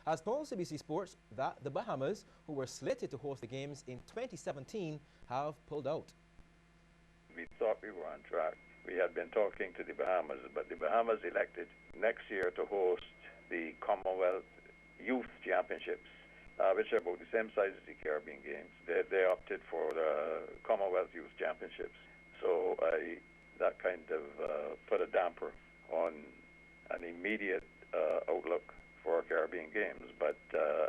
has told CBC Sports that the Bahamas, who were slated to host the games in 2017, have pulled out. We thought we were on track. We had been talking to the Bahamas, but the Bahamas elected next year to host the Commonwealth Youth Championships, which are about the same size as the Caribbean Games. They opted for the Commonwealth Youth Championships. So that kind of put a damper on an immediate outlook for Caribbean Games. But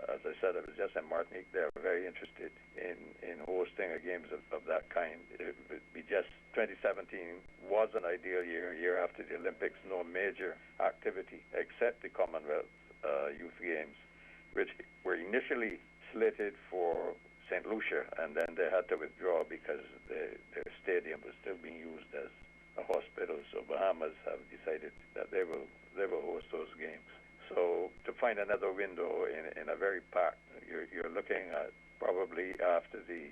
as I said, it was just in Martinique. They're very interested in hosting a games of that kind. It would be just 2017 was an ideal year after the Olympics, no major activity except the Commonwealth Youth Games, which were initially slated for St. Lucia, and then they had to withdraw because their stadium was still being used as a hospital. So Bahamas have decided that they will host those games. So to find another window in a very packed, you're looking at probably after the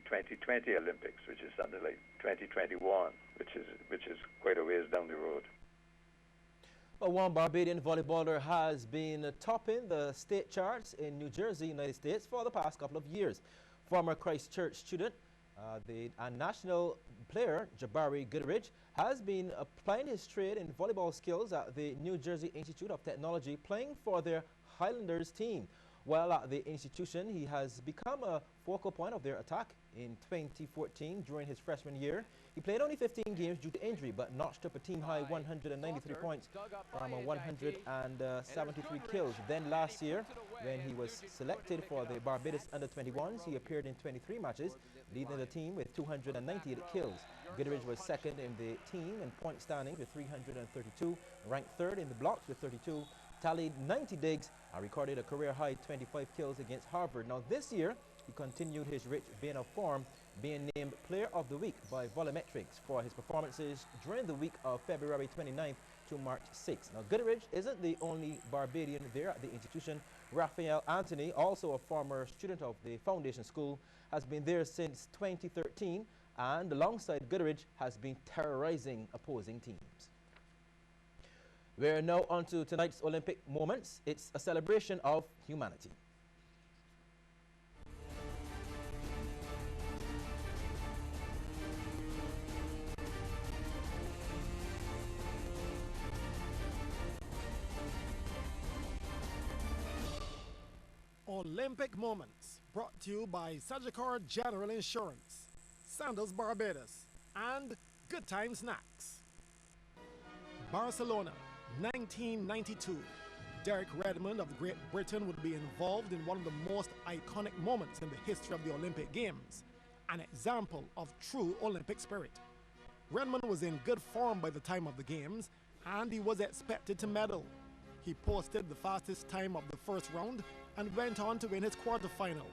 2020 Olympics, which is something like 2021, which is quite a ways down the road. Well, one Barbadian volleyballer has been topping the state charts in New Jersey, United States, for the past couple of years. Former Christchurch student, and national player Jabari Goodrich has been applying his trade in volleyball skills at the New Jersey Institute of Technology, playing for their Highlanders team. While at the institution, he has become a focal point of their attack. In 2014, during his freshman year, he played only 15 games due to injury, but notched up a team-high 193 points from 173 kills. Then last year, when he was selected for the Barbados Under-21s, he appeared in 23 matches, leading the team with 298 kills. Goodrich was second in the team in point standings with 332, ranked third in the blocks with 32, tallied 90 digs, and recorded a career-high 25 kills against Harvard. Now this year, he continued his rich vein of form, being named Player of the Week by Volumetrics for his performances during the week of February 29th to March 6th. Now, Goodrich isn't the only Barbadian there at the institution. Raphael Anthony, also a former student of the Foundation School, has been there since 2013, and alongside Goodrich has been terrorizing opposing teams. We're now on to tonight's Olympic moments. It's a celebration of humanity. Olympic Moments, brought to you by Sagicor General Insurance, Sandals Barbados, and Good Time Snacks. Barcelona, 1992. Derek Redmond of Great Britain would be involved in one of the most iconic moments in the history of the Olympic Games, an example of true Olympic spirit. Redmond was in good form by the time of the Games, and he was expected to medal. He posted the fastest time of the first round and went on to win his quarterfinal.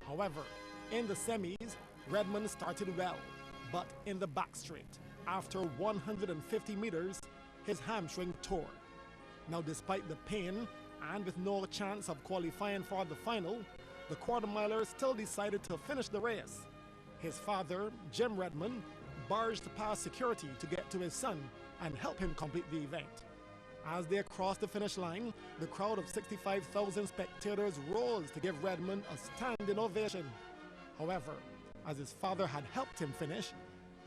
However, in the semis, Redmond started well, but in the backstraight, after 150 meters, his hamstring tore. Now, despite the pain and with no chance of qualifying for the final, the quarter-miler still decided to finish the race. His father, Jim Redmond, barged past security to get to his son and help him complete the event. As they crossed the finish line, the crowd of 65,000 spectators rose to give Redmond a standing ovation. However, as his father had helped him finish,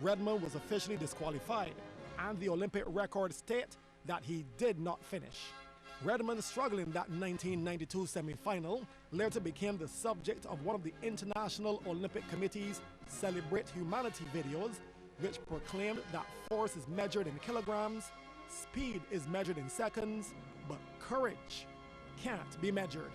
Redmond was officially disqualified, and the Olympic record states that he did not finish. Redmond struggled in that 1992 semi-final, later became the subject of one of the International Olympic Committee's Celebrate Humanity videos, which proclaimed that force is measured in kilograms, speed is measured in seconds, but courage can't be measured.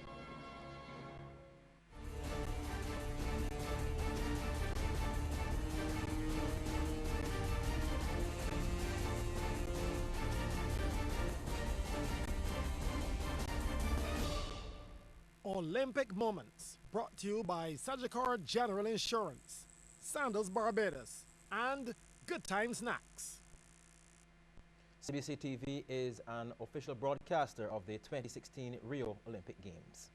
Olympic Moments, brought to you by Sagicor General Insurance, Sandals Barbados, and Good Time Snacks. CBC TV is an official broadcaster of the 2016 Rio Olympic Games.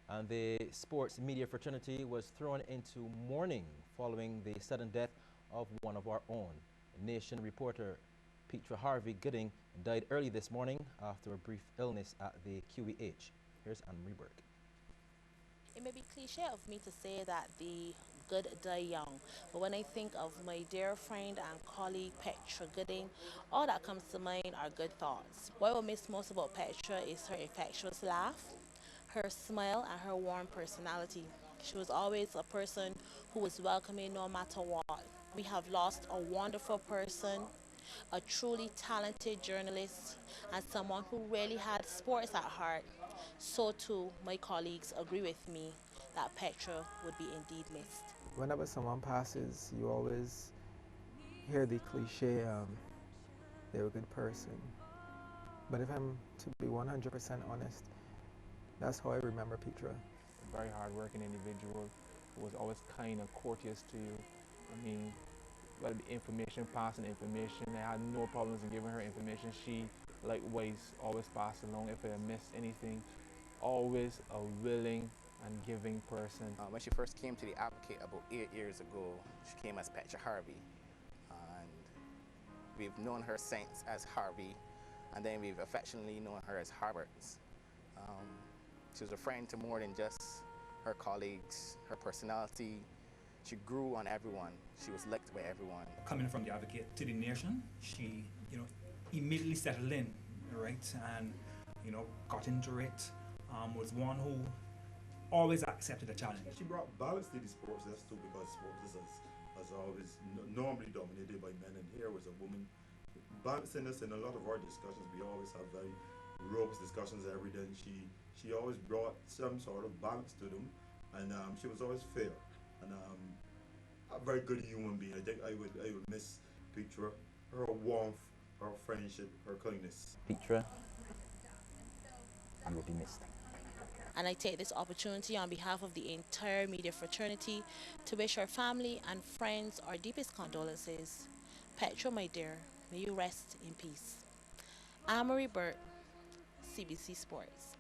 And the sports media fraternity was thrown into mourning following the sudden death of one of our own. Nation reporter Petra Harvey Gooding died early this morning after a brief illness at the QEH. Here's Anne-Marie Burke. It may be cliche of me to say that the good die young, but when I think of my dear friend and colleague Petra Gooding, all that comes to mind are good thoughts. What I will miss most about Petra is her infectious laugh, her smile, and her warm personality. She was always a person who was welcoming no matter what. We have lost a wonderful person, a truly talented journalist, and someone who really had sports at heart. So too, my colleagues agree with me that Petra would be indeed missed. Whenever someone passes, you always hear the cliche, they're a good person. But if I'm to be 100% honest, that's how I remember Petra. A very hard-working individual who was always kind and courteous to you. I mean, whether it be information, passing information, I had no problems in giving her information. She likewise always passed along if I missed anything. Always a willing and giving person. When she first came to the Advocate about 8 years ago, she came as Petra Harvey. And we've known her since as Harvey, and then we've affectionately known her as Harberts. She was a friend to more than just her colleagues, her personality. She grew on everyone. She was liked by everyone. Coming from the Advocate to the Nation, she, immediately settled in, right, and, got into it. Was one who always accepted a challenge. She brought balance to the sports desk too, because sports has always normally dominated by men, and here was a woman balancing us in a lot of our discussions. We always have very robust discussions every day, and she always brought some sort of balance to them, and she was always fair and a very good human being. I think I would miss Petra, her warmth, her friendship, her kindness. Petra, I will be missed. And I take this opportunity on behalf of the entire media fraternity to wish her family and friends our deepest condolences. Petra, my dear, may you rest in peace. Anne-Marie Burke, CBC Sports.